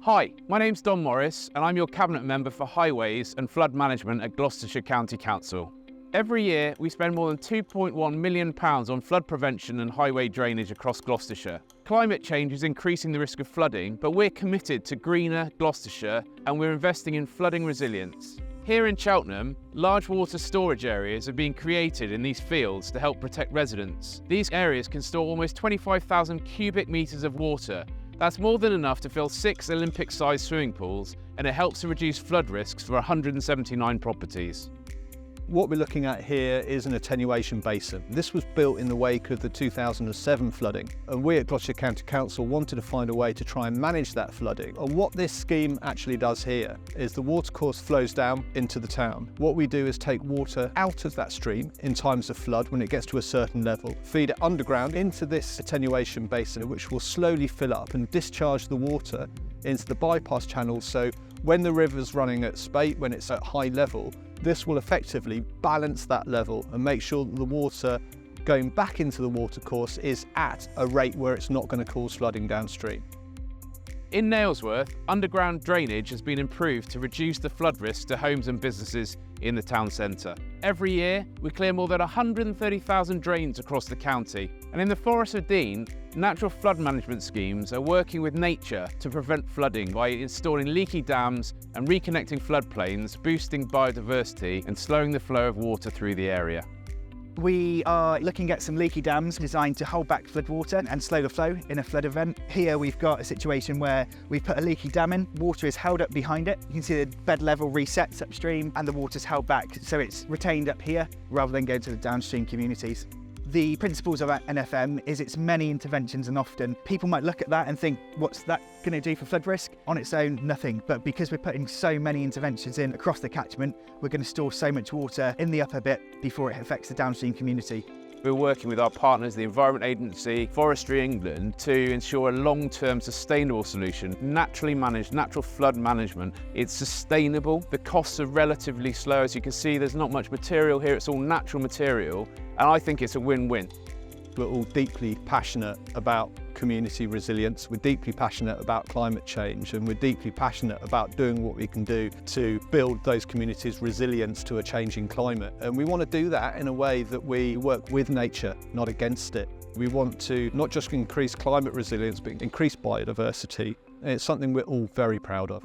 Hi, my name's Don Morris and I'm your Cabinet Member for Highways and Flood Management at Gloucestershire County Council. Every year we spend more than £2.1 million on flood prevention and highway drainage across Gloucestershire. Climate change is increasing the risk of flooding, but we're committed to greener Gloucestershire and we're investing in flooding resilience. Here in Cheltenham, large water storage areas are being created in these fields to help protect residents. These areas can store almost 25,000 cubic metres of water. That's more than enough to fill 6 Olympic-sized swimming pools, and it helps to reduce flood risks for 179 properties. What we're looking at here is an attenuation basin. This was built in the wake of the 2007 flooding, and we at Gloucestershire County Council wanted to find a way to try and manage that flooding. And what this scheme actually does here is the watercourse flows down into the town. What we do is take water out of that stream in times of flood when it gets to a certain level, feed it underground into this attenuation basin, which will slowly fill up and discharge the water into the bypass channel. So when the river's running at spate, when it's at high level, this will effectively balance that level and make sure that the water going back into the watercourse is at a rate where it's not going to cause flooding downstream. In Nailsworth, underground drainage has been improved to reduce the flood risk to homes and businesses in the town centre. Every year, we clear more than 130,000 drains across the county. And in the Forest of Dean, natural flood management schemes are working with nature to prevent flooding by installing leaky dams and reconnecting floodplains, boosting biodiversity and slowing the flow of water through the area. We are looking at some leaky dams designed to hold back floodwater and slow the flow in a flood event. Here we've got a situation where we've put a leaky dam in, water is held up behind it. You can see the bed level resets upstream and the water's held back, so it's retained up here rather than going to the downstream communities. The principles of NFM is it's many interventions, and often people might look at that and think, what's that going to do for flood risk? On its own, nothing. But because we're putting so many interventions in across the catchment, we're going to store so much water in the upper bit before it affects the downstream community. We're working with our partners, the Environment Agency, Forestry England, to ensure a long-term sustainable solution. Naturally managed, natural flood management. It's sustainable. The costs are relatively slow. As you can see, there's not much material here. It's all natural material. And I think it's a win-win. We're all deeply passionate about community resilience, we're deeply passionate about climate change, and we're deeply passionate about doing what we can do to build those communities' resilience to a changing climate. And we want to do that in a way that we work with nature, not against it. We want to not just increase climate resilience, but increase biodiversity. And it's something we're all very proud of.